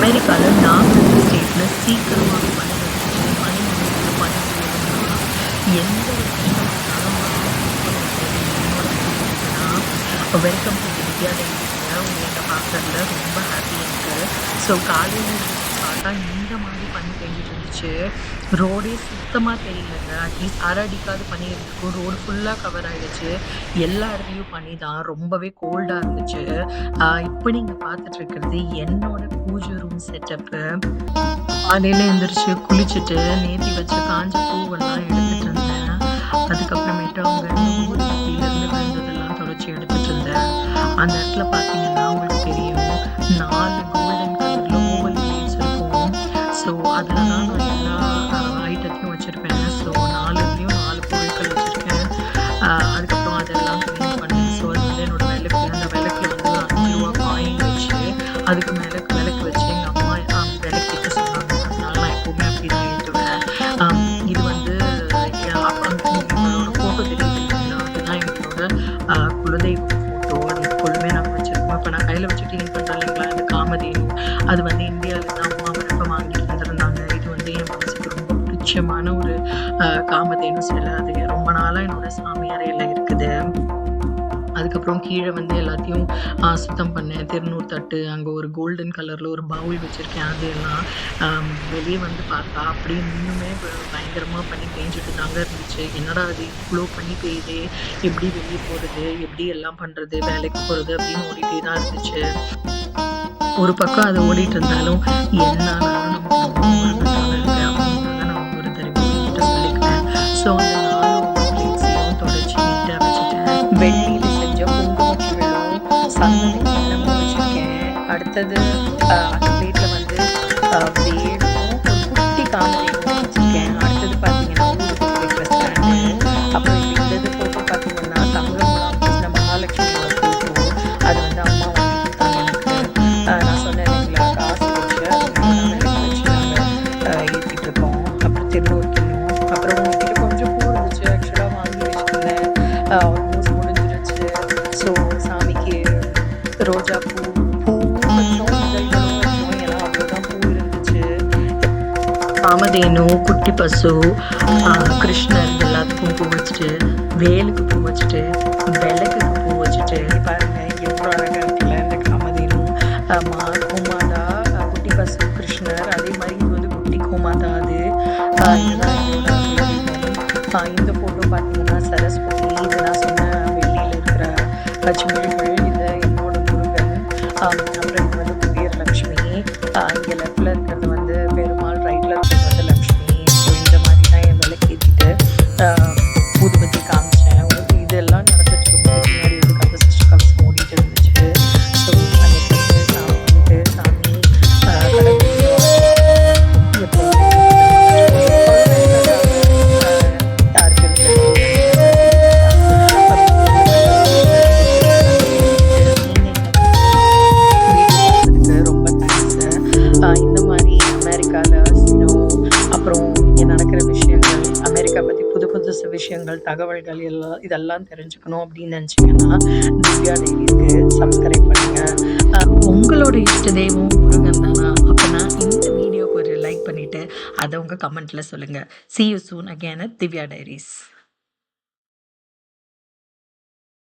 அமெரிக்காவில் நான் இருந்த ஸ்டேட்டில் சீக்கிரமாக பனி வந்துச்சு. பனி வந்து பனி பெய்யுதுன்னா எந்த ஒரு கஷ்டம் இருந்தாலும் வெல்கம் டு இந்தியா டெல்லியில் உங்களை இங்கே பார்க்குறதுல ரொம்ப ஹாப்பி இருக்குது. ஸோ காலையில் பார்த்தா இந்த மாதிரி பனி பெஞ்சிட்டு இருந்துச்சு. ரோடே சுத்தமாக தெரியலங்க. அட்லீஸ்ட் அரை அடிக்காது பனி இருந்திருக்கும். ரோடு ஃபுல்லாக கவர் ஆகிடுச்சு. எல்லா இடத்துலையும் பனி தான். ரொம்பவே கோல்டாக இருந்துச்சு. இப்போ நீங்கள் பார்த்துட்டு இருக்கிறது என்னோட பூஜை ரூம் செட்டப்பு. காலையில் எழுந்திரிச்சு குளிச்சுட்டு நேத்தி வச்ச காஞ்ச பூவெல்லாம் எடுத்துட்டு இருந்தேன். அதுக்கப்புறமேட்டு அவங்க ஊர்வத்தியிலேருந்து விழுந்ததெல்லாம் தொடச்சி எடுத்துட்டு இருந்தேன். அந்த இடத்துல பார்த்தீங்கன்னா உங்களுக்கு தெரியும் 4 கோல்டன் கலரில் ஓவல் பிளேட்ஸ் இருக்கும். ஸோ அதில் தான் நான் எல்லா ஐட்டத்தையும் வச்சுருப்பேன். ஸோ 4லேயும் 4 பொருட்கள் வச்சுருக்கேன். அதுக்கப்புறம் அதெல்லாம் க்ளீன் பண்ணி ஸோ அது வந்து என்னோட விளக்கு. அந்த விளக்குல வந்து 5 ரூபா காயின் வச்சு அதுக்கு மேலே விளக்கு வச்சு எங்கள் அம்மா விளக்கேற்ற சொன்னாங்க. அதனால நான் எப்போவுமே அப்படி தான் ஏற்றுவேன். இது வந்து எங்களோட ஃபோட்டோ தெரியுது இல்லைங்களா, அதுதான் எங்களோட குலதெய்வ ஃபோட்டோ. அது எப்பொழுதுமே நாங்கள் வச்சுருக்கோம். இப்போ நான் கையில் வச்சுட்டு இது பண்ணுறேன் இல்லைங்களா, இந்த காமதேனு அது வந்து இந்தியாவில் தான் அம்மா வரப்போ வாங்கிட்டு வந்துருந்தாங்க. இது வந்து என் மனசுக்கு ரொம்ப பிடிச்சமான ஒரு காமதேனு சிலை. அது ரொம்ப நாளாக என்னோட சாமி அறையில் இருக்குது. அதுக்கப்புறம் கீழே வந்து எல்லாத்தையும் சுத்தம் பண்ணேன். திருநூறு தட்டு, அங்கே ஒரு கோல்டன் கலரில் ஒரு பவுல் வச்சுருக்கேன். அது எல்லாம் வெளியே வந்து பார்த்தா அப்படியே இன்னுமே பயங்கரமாக பனி பெஞ்சிட்டு தாங்க இருந்துச்சு. என்னடா அது இவ்வளோ பனி பெய்யுதே, எப்படி வெளியே போகிறது, எப்படி எல்லாம் பண்ணுறது, வேலைக்கு போகிறது அப்படின்னு ஓடிட்டே தான் இருந்துச்சு. ஒரு பக்கம் அது ஓடிட்டு இருந்தாலும் என்னாலும் நமக்கு இருக்கு அப்படின்னு நான் ஒரு தடவை கிட்ட சொல்லிக்கிறேன். ஸோ அந்த 4 பிளேட்ஸையும் தொடச்சி நீட்டாக வச்சுட்டேன். வெள்ளியில் செஞ்ச குங்குமச்சி வெள்ளம் சந்தன கிண்ணமும் வச்சுருக்கேன். அடுத்தது அந்த பிளேட்டில் வந்து வேடும் ஒரு குட்டி காமதேனும் வச்சுருக்கேன். அடுத்தது பார்த்தீங்கன்னா ஊருக்கு வைக்கிற ஸ்டாண்டு. அப்புறம் இப்போ இந்த இது ஃபோட்டோ பார்த்தீங்கன்னா தங்கமுலாம் சின்ன மகாலட்சுமி ஃபோட்டோ. அது வந்து அம்மா வாங்கி கொடுத்தாங்க எனக்கு. நான் சொன்னேன் இல்லைங்களா, காசு வச்சு விளக்கு வச்சு நாங்கள் ஏற்றிட்டு இருக்கோம். அப்புறம் திருநூறு கிண்ணம். அப்புறம் உங்ககிட்ட கொஞ்சம் பூ இருந்துச்சு, ஆக்சுவலாக வாங்கி வச்சுருந்தேன். ஆல்மோஸ்ட் முடிஞ்சிருச்சு. ஸோ சாமிக்கு ரோஜா பூ வச்சோம், இதழ்களும் வச்சோம். ஏன்னா அவ்வளோதான் பூ இருந்துச்சு. காமதேனு, குட்டி பசு, கிருஷ்ணர் எல்லாத்துக்கும் பூ வச்சுட்டு, வேலுக்கு பூ வச்சுட்டு, விளக்குக்கு பூ வச்சுட்டு, பாருங்க எவ்வளோ அழகாக இருக்குல்ல இந்த காமதேனு. கோமாதா, குட்டி பசு, கிருஷ்ணர், அதே மாதிரி இது வந்து குட்டி கோமாதா. அது இதுதான் என்னோட குலதெய்வம். இந்த ஃபோட்டோ பார்த்தீங்கன்னா சரஸ்வதி. இது நான் சொன்ன வெள்ளியில் இருக்கிற பச்சைமொழிகள். இது என்னோட முருகன். அப்புறம் இது வந்து குபேர் லக்ஷ்மி. இங்கே லெஃப்டில் இருக்கிறது வந்து பெருமாள், ரைட்டில் இருக்கிறது வந்து லக்ஷ்மி. ஸோ இந்த மாதிரி தான் என் விளக்கு ஏற்றிட்டு ஊதுபத்தி காமிச்சேன். இதெல்லாம் நடந்துட்டு இருக்கும்போது பின்னாடி வந்து கந்த சஷ்டி கவசம் ஓடிட்டு இருந்துச்சு. ஸோ அன்னைக்கு வந்து சாமி கும்பிட்டு சாமி கடவுள் இந்த மாதிரி அமெரிக்காவில் ஸ்னோ, அப்புறம் இங்கே நடக்கிற விஷயங்கள், அமெரிக்கா பற்றி புது புதுசு விஷயங்கள், தகவல்கள் இதெல்லாம் தெரிஞ்சுக்கணும் அப்படின்னு நினச்சிங்கன்னா திவ்யா டைரிஸ்க்கு சப்ஸ்கிரைப் பண்ணுங்கள். உங்களோட இஷ்ட தெய்வம் முருகன் தானா? அப்போனா இந்த வீடியோக்கு ஒரு லைக் பண்ணிவிட்டு அதை உங்கள் கமெண்ட்டில் சொல்லுங்கள். See you soon again at Divya diaries.